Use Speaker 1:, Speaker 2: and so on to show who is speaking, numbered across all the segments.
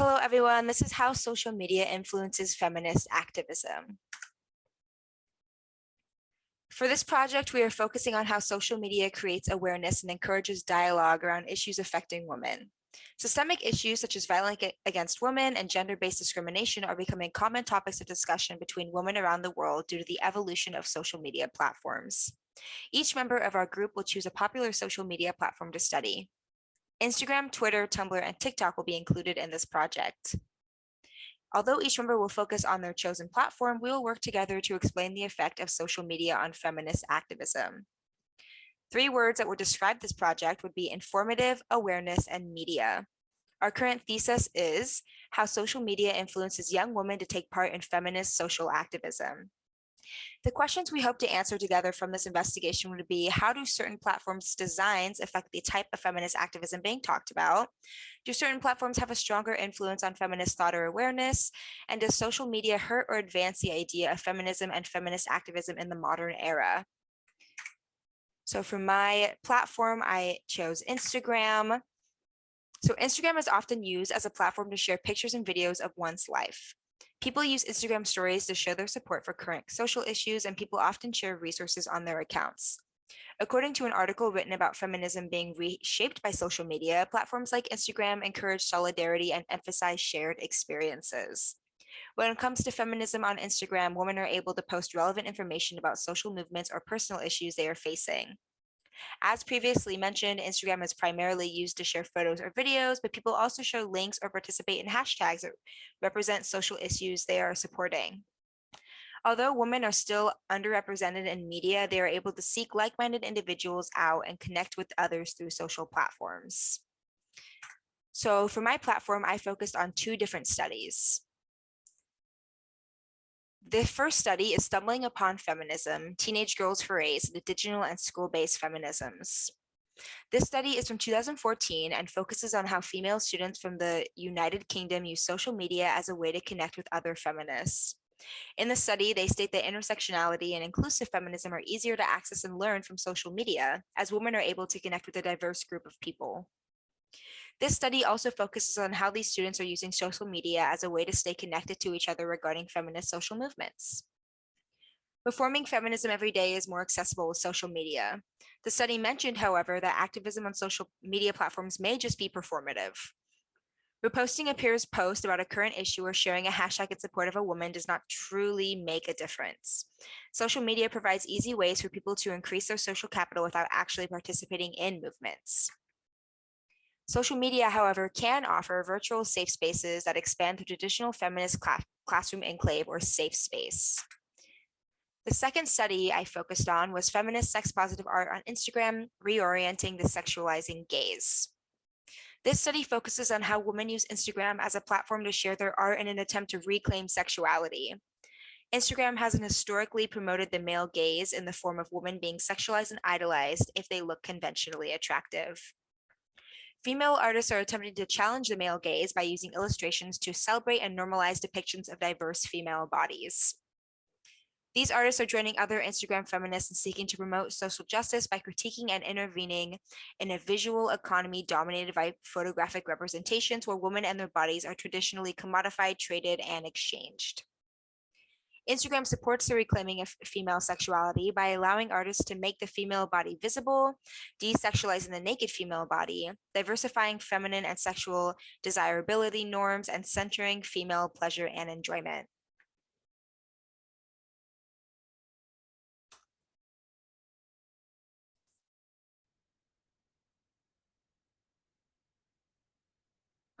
Speaker 1: Hello, everyone. This is how social media influences feminist activism. For this project, we are focusing on how social media creates awareness and encourages dialogue around issues affecting women. Systemic issues such as violence against women and gender-based discrimination are becoming common topics of discussion between women around the world due to the evolution of social media platforms. Each member of our group will choose a popular social media platform to study. Instagram, Twitter, Tumblr, and TikTok will be included in this project. Although each member will focus on their chosen platform, we will work together to explain the effect of social media on feminist activism. 3 words that would describe this project would be informative, awareness, and media. Our current thesis is how social media influences young women to take part in feminist social activism. The questions we hope to answer together from this investigation would be, how do certain platforms' designs affect the type of feminist activism being talked about? Do certain platforms have a stronger influence on feminist thought or awareness? And does social media hurt or advance the idea of feminism and feminist activism in the modern era? So for my platform, I chose Instagram. So Instagram is often used as a platform to share pictures and videos of one's life. People use Instagram stories to show their support for current social issues, and people often share resources on their accounts. According to an article written about feminism being reshaped by social media, platforms like Instagram encourage solidarity and emphasize shared experiences. When it comes to feminism on Instagram, women are able to post relevant information about social movements or personal issues they are facing. As previously mentioned, Instagram is primarily used to share photos or videos, but people also show links or participate in hashtags that represent social issues they are supporting. Although women are still underrepresented in media, they are able to seek like-minded individuals out and connect with others through social platforms. So for my platform, I focused on 2 different studies. The first study is Stumbling Upon Feminism, Teenage Girls' Forays into Digital and School-Based Feminisms. This study is from 2014 and focuses on how female students from the United Kingdom use social media as a way to connect with other feminists. In the study, they state that intersectionality and inclusive feminism are easier to access and learn from social media, as women are able to connect with a diverse group of people. This study also focuses on how these students are using social media as a way to stay connected to each other regarding feminist social movements. Performing feminism every day is more accessible with social media. The study mentioned, however, that activism on social media platforms may just be performative. Reposting a peer's post about a current issue or sharing a hashtag in support of a woman does not truly make a difference. Social media provides easy ways for people to increase their social capital without actually participating in movements. Social media, however, can offer virtual safe spaces that expand the traditional feminist classroom enclave or safe space. The second study I focused on was feminist sex positive art on Instagram, reorienting the sexualizing gaze. This study focuses on how women use Instagram as a platform to share their art in an attempt to reclaim sexuality. Instagram has historically promoted the male gaze in the form of women being sexualized and idolized if they look conventionally attractive. Female artists are attempting to challenge the male gaze by using illustrations to celebrate and normalize depictions of diverse female bodies. These artists are joining other Instagram feminists in seeking to promote social justice by critiquing and intervening in a visual economy dominated by photographic representations where women and their bodies are traditionally commodified, traded, and exchanged. Instagram supports the reclaiming of female sexuality by allowing artists to make the female body visible, desexualizing the naked female body, diversifying feminine and sexual desirability norms, and centering female pleasure and enjoyment.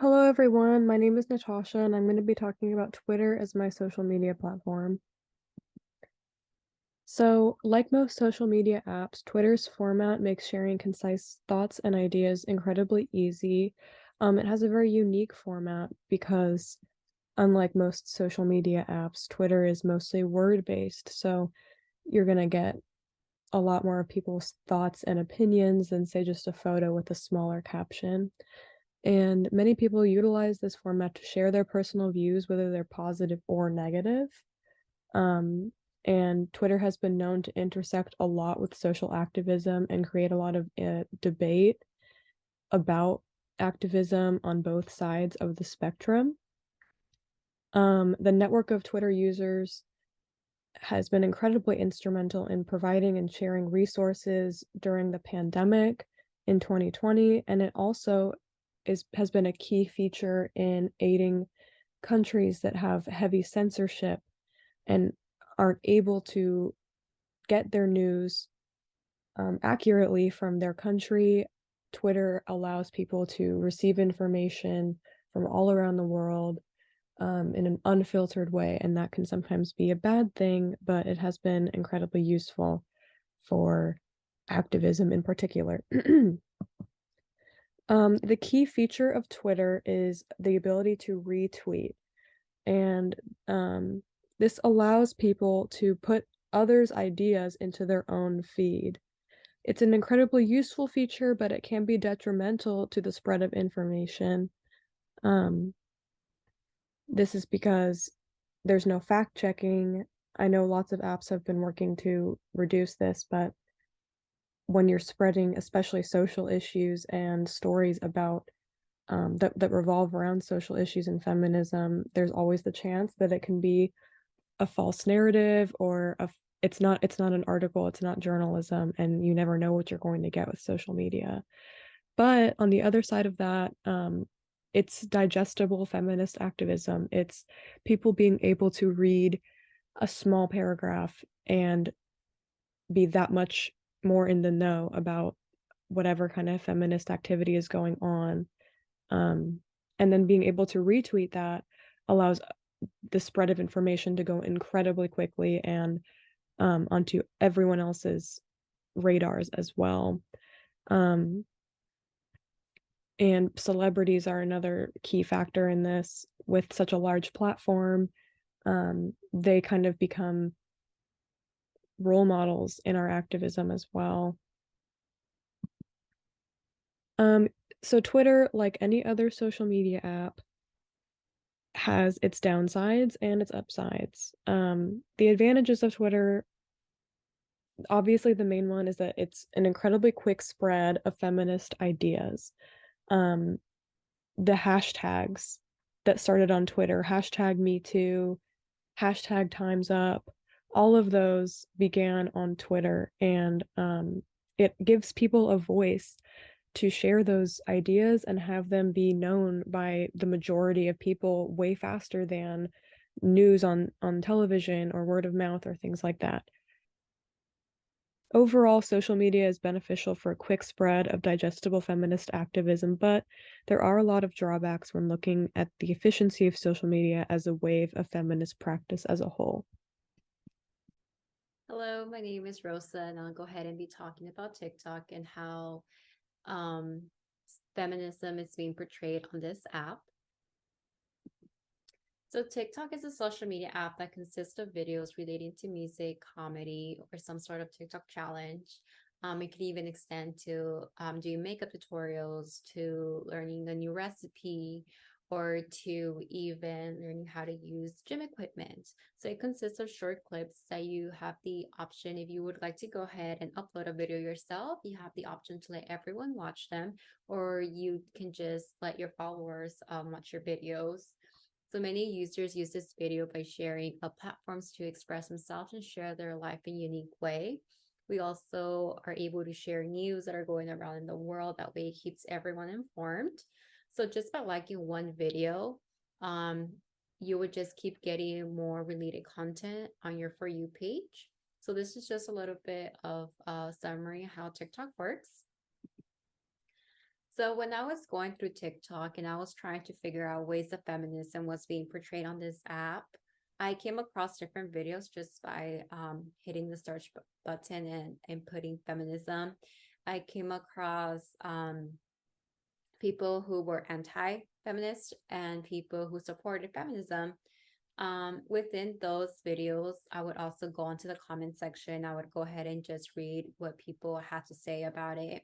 Speaker 2: Hello everyone, my name is Natasha and I'm going to be talking about Twitter as my social media platform. So, like most social media apps, Twitter's format makes sharing concise thoughts and ideas incredibly easy. It has a very unique format because, unlike most social media apps, Twitter is mostly word-based, so you're going to get a lot more of people's thoughts and opinions than, say, just a photo with a smaller caption. And many people utilize this format to share their personal views, whether they're positive or negative. And Twitter has been known to intersect a lot with social activism and create a lot of debate about activism on both sides of the spectrum. The network of Twitter users has been incredibly instrumental in providing and sharing resources during the pandemic in 2020, and it also has been a key feature in aiding countries that have heavy censorship and aren't able to get their news accurately from their country. Twitter allows people to receive information from all around the world in an unfiltered way, and that can sometimes be a bad thing, but it has been incredibly useful for activism in particular. The key feature of Twitter is the ability to retweet, and this allows people to put others' ideas into their own feed. It's an incredibly useful feature, but it can be detrimental to the spread of information. This is because there's no fact checking. I know lots of apps have been working to reduce this, but when you're spreading, especially social issues and stories about that revolve around social issues and feminism, there's always the chance that it can be a false narrative or it's not an article, it's not journalism, and you never know what you're going to get with social media. But on the other side of that, it's digestible feminist activism. It's people being able to read a small paragraph and be that much more in the know about whatever kind of feminist activity is going on. And then being able to retweet that allows the spread of information to go incredibly quickly and onto everyone else's radars as well. And celebrities are another key factor in this. With such a large platform, they kind of become role models in our activism as well. So Twitter, like any other social media app, has its downsides and its upsides. The advantages of Twitter, obviously the main one is that it's an incredibly quick spread of feminist ideas. The hashtags that started on Twitter, hashtag Me Too, hashtag Time's Up, all of those began on Twitter, and it gives people a voice to share those ideas and have them be known by the majority of people way faster than news on television or word of mouth or things like that. Overall, social media is beneficial for a quick spread of digestible feminist activism, but there are a lot of drawbacks when looking at the efficiency of social media as a wave of feminist practice as a whole.
Speaker 3: Hello, my name is Rosa, and I'll go ahead and be talking about TikTok and how feminism is being portrayed on this app. So TikTok is a social media app that consists of videos relating to music, comedy, or some sort of TikTok challenge. It could even extend to doing makeup tutorials, to learning a new recipe, or to even learning how to use gym equipment. So it consists of short clips that you have the option, if you would like to go ahead and upload a video yourself, you have the option to let everyone watch them, or you can just let your followers watch your videos. So many users use this video by sharing platforms to express themselves and share their life in a unique way. We also are able to share news that are going around in the world. That way it keeps everyone informed. So just by liking one video, you would just keep getting more related content on your For You page. So this is just a little bit of a summary how TikTok works. So when I was going through TikTok and I was trying to figure out ways of feminism was being portrayed on this app, I came across different videos just by hitting the search button and putting feminism. I came across people who were anti-feminist and people who supported feminism. Within those videos, I would also go into the comment section. I would go ahead and just read what people had to say about it,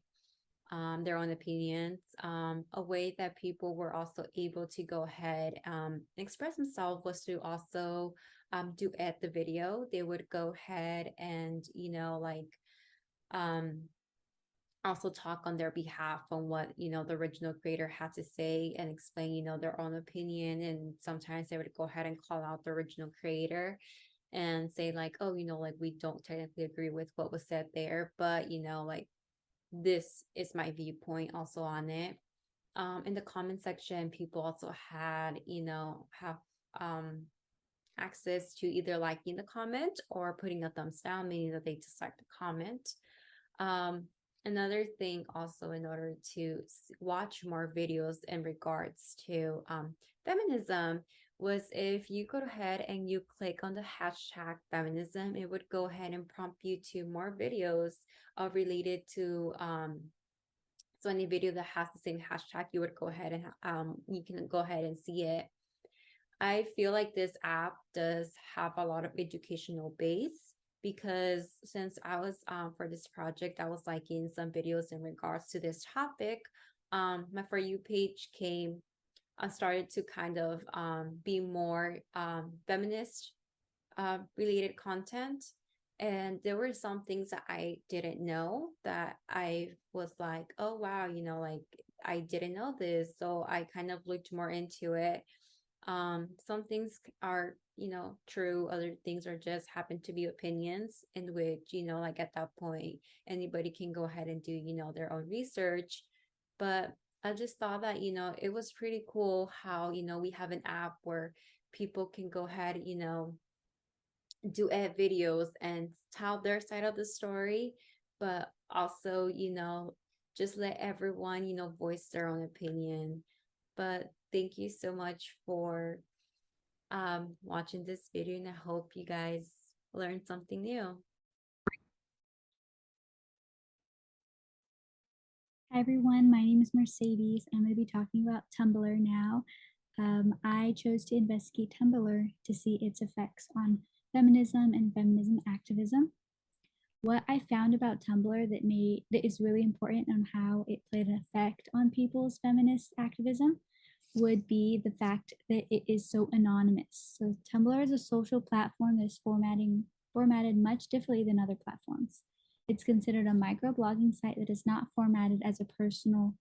Speaker 3: their own opinions. A way that people were also able to go ahead and express themselves was to also duet the video. They would go ahead and, also talk on their behalf on what, the original creator had to say and explain, their own opinion. And sometimes they would go ahead and call out the original creator and say like, oh, like we don't technically agree with what was said there, but like this is my viewpoint also on it. In the comment section, people also had, have um access to either liking the comment or putting a thumbs down, meaning that they dislike the comment. Um, Another thing also, in order to watch more videos in regards to feminism, was if you go ahead and you click on the hashtag feminism, it would go ahead and prompt you to more videos related to so any video that has the same hashtag, you would go ahead and you can go ahead and see it. I feel like this app does have a lot of educational base, because since I was for this project, I was liking some videos in regards to this topic. My For You page came, I started to kind of be more feminist related content. And there were some things that I didn't know that I was like, oh, wow, like I didn't know this. So I kind of looked more into it. Some things are, true, other things are just happen to be opinions, in which, like at that point, anybody can go ahead and do, their own research. But I just thought that, it was pretty cool how, we have an app where people can go ahead, do edit videos and tell their side of the story, but also, just let everyone, voice their own opinion. But thank you so much for watching this video, and I hope you guys learned something new.
Speaker 4: Hi everyone, my name is Mercedes. I'm going to be talking about Tumblr now. I chose to investigate Tumblr to see its effects on feminism and feminism activism. What I found about Tumblr that is really important on how it played an effect on people's feminist activism would be the fact that it is so anonymous. So Tumblr is a social platform that is formatted much differently than other platforms. It's considered a microblogging site that is not formatted as a personal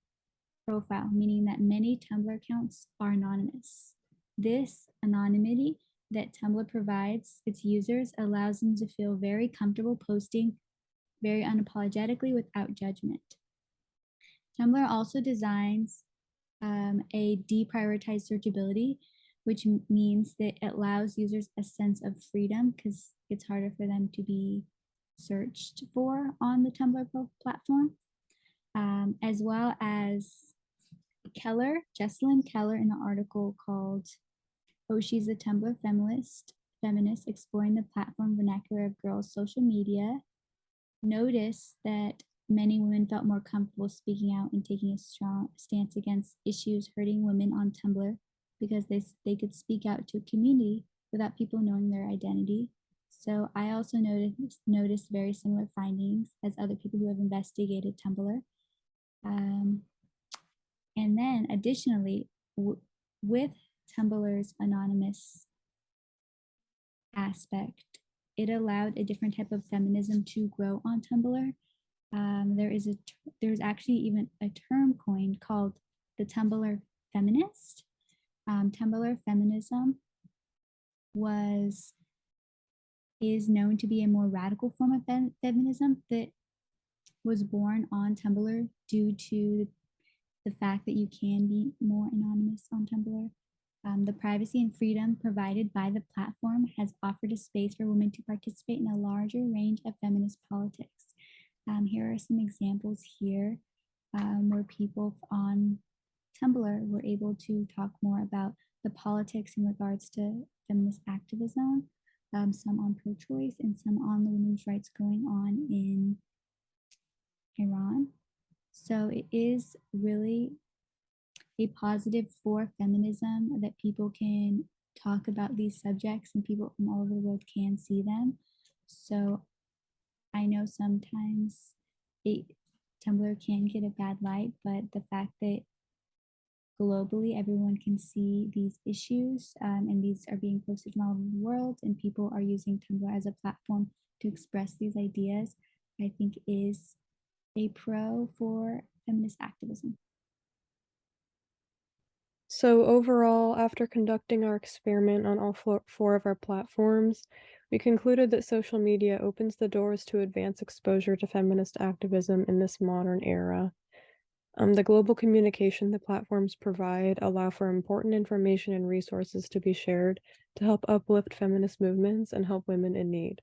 Speaker 4: profile, meaning that many Tumblr accounts are anonymous. This anonymity that Tumblr provides its users allows them to feel very comfortable posting very unapologetically without judgment. Tumblr also designs a deprioritized searchability, which means that it allows users a sense of freedom because it's harder for them to be searched for on the Tumblr platform, as well as Jessalyn Keller, in an article called "Oh, She's a Tumblr Feminist, Exploring the Platform Vernacular of Girls' Social Media," noticed that many women felt more comfortable speaking out and taking a strong stance against issues hurting women on Tumblr because they could speak out to a community without people knowing their identity. So I also noticed very similar findings as other people who have investigated Tumblr. And then additionally, with Tumblr's anonymous aspect, it allowed a different type of feminism to grow on Tumblr. There's actually even a term coined called the Tumblr feminist. Tumblr feminism is known to be a more radical form of feminism that was born on Tumblr due to the fact that you can be more anonymous on Tumblr. The privacy and freedom provided by the platform has offered a space for women to participate in a larger range of feminist politics. Here are some examples here where people on Tumblr were able to talk more about the politics in regards to feminist activism, some on pro-choice and some on the women's rights going on in Iran. So it is really a positive for feminism that people can talk about these subjects and people from all over the world can see them. So I know sometimes Tumblr can get a bad light, but the fact that globally everyone can see these issues and these are being posted from all over the world and people are using Tumblr as a platform to express these ideas, I think is a pro for feminist activism.
Speaker 2: So overall, after conducting our experiment on all four of our platforms, we concluded that social media opens the doors to advance exposure to feminist activism in this modern era. The global communication the platforms provide allow for important information and resources to be shared to help uplift feminist movements and help women in need.